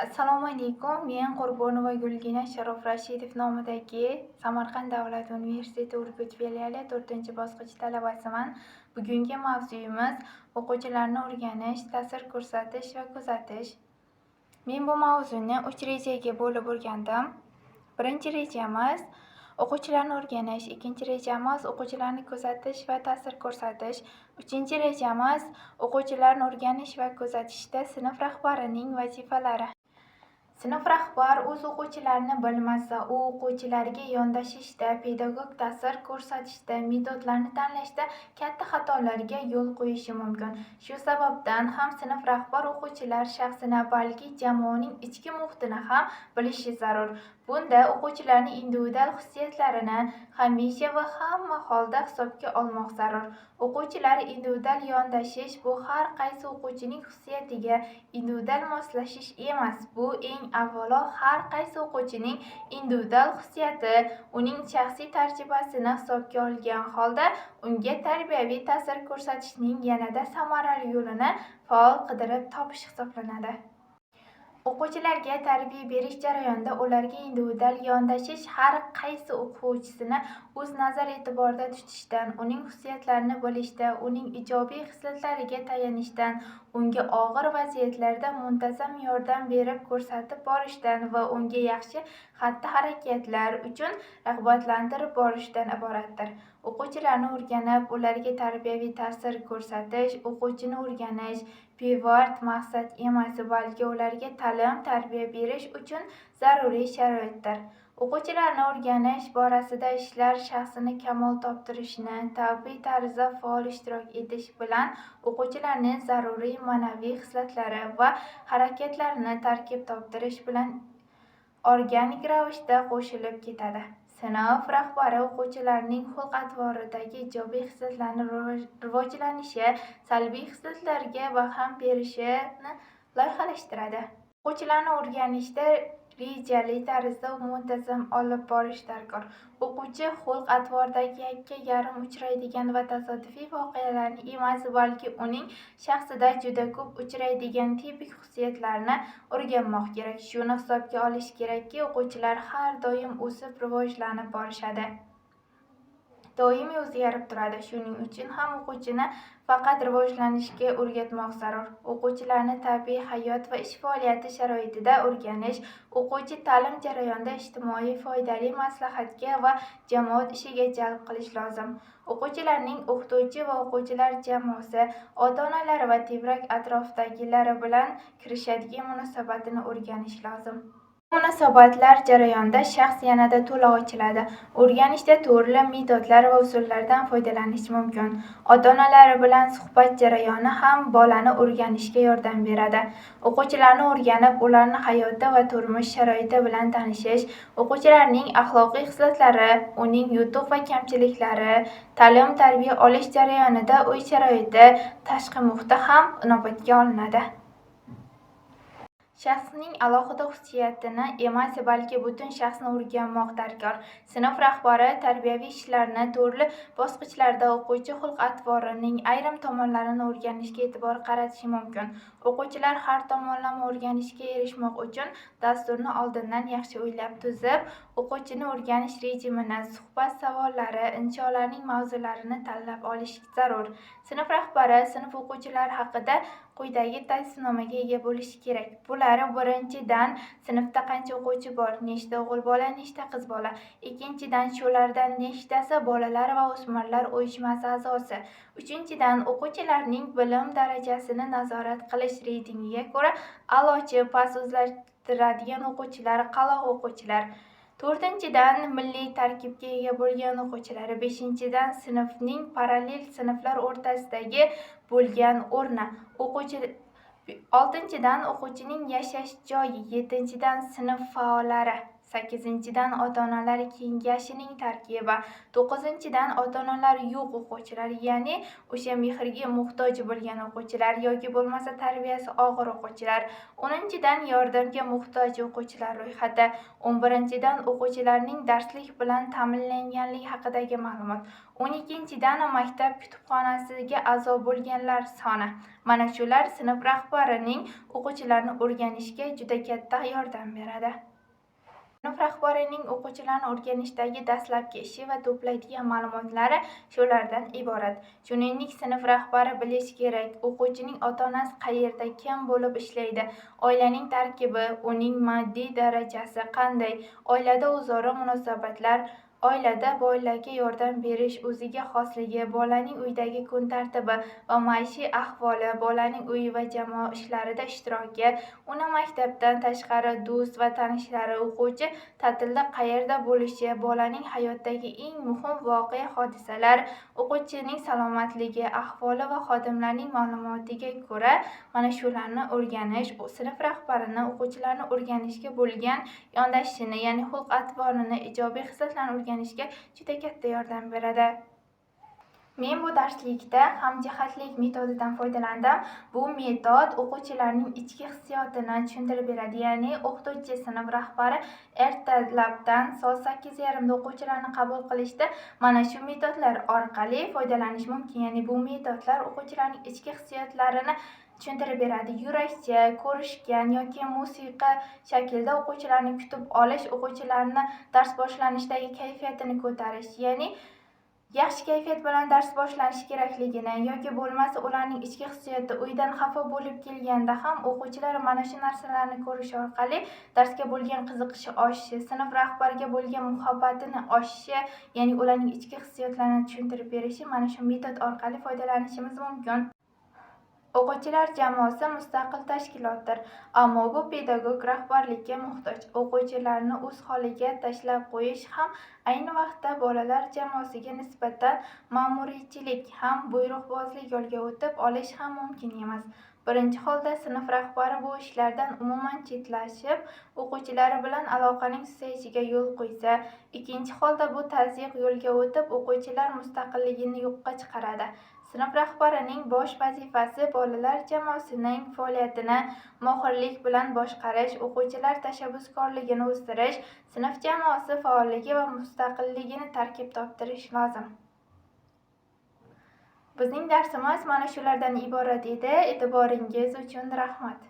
Assalomu alaykum. Men Qurbonova Gulgina Sharof Rashidov nomidagi Samarqand davlat universiteti Urgut filiali 4-bosqich talabasiman. Bugungi mavzuyimiz o'quvchilarni o'rganish, ta'sir ko'rsatish va kuzatish. Men bu mavzuni 3 rejaga bo'lib o'rgandim. Birinchi rejamiz o'quvchilarni o'rganish, ikkinchi rejamiz o'quvchilarni kuzatish va ta'sir ko'rsatish, uchinchi rejamiz o'quvchilarni o'rganish va kuzatishda sinf rahbarining vazifalari. Sinf rahbar o'z o'quvchilarini bilmasa, u o'quvchilarga yondashishda, pedagog ta'sir ko'rsatishda, metodlarni tanlashda katta xatolarga yo'l qo'yishi mumkin. Shu sababdan ham sinf rahbar o'quvchilar shaxsini, balki jamoaning ichki muhitini ham bilishi zarur. Bunda o'quvchilarning individual xususiyatlarini hamisha va hamma holda hisobga olmoq zarur. O'quvchilar individual yondashish bu har qaysi o'quvchining xususiyatiga individual moslashish emas. Bu eng avvalo har qaysi o'quvchining individual xususiyati, uning shaxsiy tajribasini hisobga olgan holda unga tarbiyaviy ta'sir ko'rsatishning yanada samarali yo'lini faol qidirib topish hisoblanadi. O'quvchilarga tarbiya berish jarayonida ularga individual yondashish har qaysi o'quvchisini o'z nazar e'tiborida tutishdan, uning xususiyatlarini bilishda, uning ijobiy xislatlariga tayanishdan, unga og'ir vaziyatlarda muntazam yordam berib ko'rsatib borishdan va unga yaxshi xatti-harakatlar uchun rag'batlantirib borishdan iboratdir. O'quvchilarni o'rganib, ularga tarbiyaviy ta'sir ko'rsatish, o'quvchini o'rganish pivot maqsad emas, balki ularga ta'lim-tarbiya berish uchun zaruriy sharoitdir. O'quvchilarni o'rganish borasida ishlar shaxsini kamol toptirishni, tabiiy tarzda faol ishtirok etish bilan o'quvchilarning zaruriy ma'naviy xislatlari va harakatlarini tarkib toptirish bilan organik ravishda qo'shilib ketadi. Sinf rahbari o'quvchilarning xulq-atvoridagi ijobiy xislatlarning rivojlanishi, salbiy xislatlarga barham berishini loyihalashtiradi. O'quvchilarni o'rganishda rejali tarzda muntazam olib borish darkor. O'quvchi xulq-atvoridagi yakka-yarim uchraydigan va tasodifiy voqealarni emas, balki uning shaxsida juda ko'p uchraydigan tipik xususiyatlarni o'rganmoq kerak. Shuni hisobga olish kerakki, o'quvchilar har doim o'sib rivojlanib borishadi. Doimiy o'zgarib turadi. Shuning uchun ham o'quvchini faqat rivojlanishga o'rgatmoq zarur. O'quvchilarni tabiiy hayot va ish faoliyati sharoitida o'rganish, o'quvchi ta'lim jarayonida ijtimoiy foydali maslahatga va jamoat ishiga jalb qilish lozim. O'quvchilarning o'qituvchi va o'quvchilar jamoasi, ota-onalar va tebrak atrofdagilari bilan kirishadigan munosabatini o'rganish lozim. Munosabatlar jarayonida shaxs yanada to'la ochiladi. O'rganishda turli metodlar va usullardan foydalanish mumkin. Ota-onalar bilan suhbat jarayoni ham bolani o'rganishga yordam beradi. O'quvchilarni o'rganib, ularni hayoti va turmush sharoiti bilan tanishish, o'quvchilarning axloqiy xislatlari, uning yutuq va kamchiliklari, ta'lim-tarbiya olish jarayonida uy sharoiti, tashqi muhiti ham inobatga olinadi. Shaxsning alohida xususiyatini emas, balki butun shaxsni o'rganmoq darkor. Sinf rahbari tarbiyaviy ishlarni turli bosqichlarda o'quvchi xulq-atvorining ayrim tomonlarini o'rganishga e'tibor qaratishi mumkin. O'quvchilar har tomonlama o'rganishga erishmoq uchun dasturni oldindan yaxshi o'ylab tuzib, o'quvchini o'rganish rejimini, suhbat savollari, insholarning mavzularini tanlab olish zarur. Sinf rahbari sinf o'quvchilari haqida quyidagi tavsifnomaga ega bo'lishi kerak. Bular birinchidan, sinfda qancha o'quvchi bor, nechta o'g'il bola, nechta qiz bola. Ikkinchidan, shulardan nechtasi bolalar va o'smirlar uyushmasi a'zosi. Uchinchidan, o'quvchilarning bilim darajasini nazorat qilish reytingiga ko'ra a'lochi, past o'zlashtiradigan o'quvchilar, qaloq o'quvchilar. To'rtinchidan, milliy tarkibga ega bo'lgan o'quvchilar. Beshinchidan, sinfning parallel sinflar o'rtasidagi bo'lgan o'rni. Oltinchidan, o'quvchining yashash joyi. Yettinchidan, sinf faollari. 8-dan ota-onalar kengashining tarkibi. 9-dan ota-onalar yo'q o'quvchilar, ya'ni o'sha mehrga muhtoj bo'lgan o'quvchilar yoki bo'lmasa tarbiyasi og'ir o'quvchilar. 10-dan yordamga muhtoj o'quvchilar ro'yxati. 11-dan o'quvchilarning darslik bilan ta'minlanganligi haqidagi ma'lumot. 12-dan maktab kutubxonasiga a'zo bo'lganlar soni. Mana shular sinf rahbarining o'quvchilarni o'rganishga juda katta yordam beradi. Sinf rahbarining o'quvchilarni o'rganishdagi dastlabki ishi va to'playdigan ma'lumotlari shulardan iborat. Shuningdek, sinf rahbari bilishi kerak, o'quvchining ota-onasi qayerda, kim bo'lib ishlaydi, oilaning tarkibi, uning moddiy darajasi qanday, oilada o'zaro munosabatlar, oilada bolalarga yordam berish o'ziga xosligi, bolaning uydagi kun tartibi va maishiy ahvoli, bolaning uy va jamoa ishlarida ishtiroki, uni maktabdan tashqari do'st va tanishlari, o'quvchi ta'tilda qayerda bo'lishi, bolaning hayotdagi eng muhim voqea hodisalar, o'quvchining salomatligi, ahvoli va xodimlarning ma'lumotiga ko'ra mana shularni o'rganish sinf rahbarini o'quvchilarni o'rganishga bo'lgan yondashishini, ya'ni xulq-atvorini, ijobiy xislatlarni o'rganishga juda katta yordam beradi. Men bu darslikda hamjihatlik metodidan foydalandim. Bu metod o'quvchilarning ichki hissiyotini tushuntirib beradi. Ya'ni o'qituvchi, sinf rahbari ertalabdan soat 8:30da o'quvchilarni qabul qilishda mana shu metodlar orqali foydalanish mumkin. Ya'ni bu metodlar o'quvchilarning ichki hissiyotlarini tushuntirib beradi. Yurakcha, ko'rishgan yoki musiqa shaklda o'quvchilarni kutib olish, o'quvchilarni dars boshlanishidagi kayfiyatini ko'tarish, ya'ni yaxshi kayfiyat bilan dars boshlanishi kerakligini yoki bo'lmasa ularning ichki hissiyoti uydan xafa bo'lib kelganda ham o'quvchilar mana shu narsalarni ko'rish orqali darsga bo'lgan qiziqishi oshishi, sinf rahbariga bo'lgan muhabbatini oshishi, ya'ni ularning ichki hissiyotlarini tushuntirib berishi mana shu metod orqali foydalanishimiz mumkin. O'quvchilar jamoasi mustaqil tashkilotdir, ammo bu pedagog rahbarlikka muhtoj. O'quvchilarni o'z holiga tashlab qo'yish ham ayni vaqtda bolalar jamoasiga nisbatan ma'muriyatchilik ham buyruqbozlik yo'lga o'tib olish ham mumkin emas. Birinchi holda sinf rahbari bu ishlardan umuman chetlashib, o'quvchilari bilan aloqaning susayishiga yo'l qo'ysa, ikkinchi holda bu tazyiq yo'lga o'tib, o'quvchilar mustaqilligini yo'qqa chiqaradi. Sinf rahbarining bosh vazifasi bolalar jamoasining faoliyatini mohirlik bilan boshqarish, o'quvchilar tashabbuskorligini o'stirish, sinf jamoasi faolligi va mustaqilligini tarkib toptirish lozim. Bizning darsimiz mana shulardan iborat edi. E'tiboringiz uchun rahmat.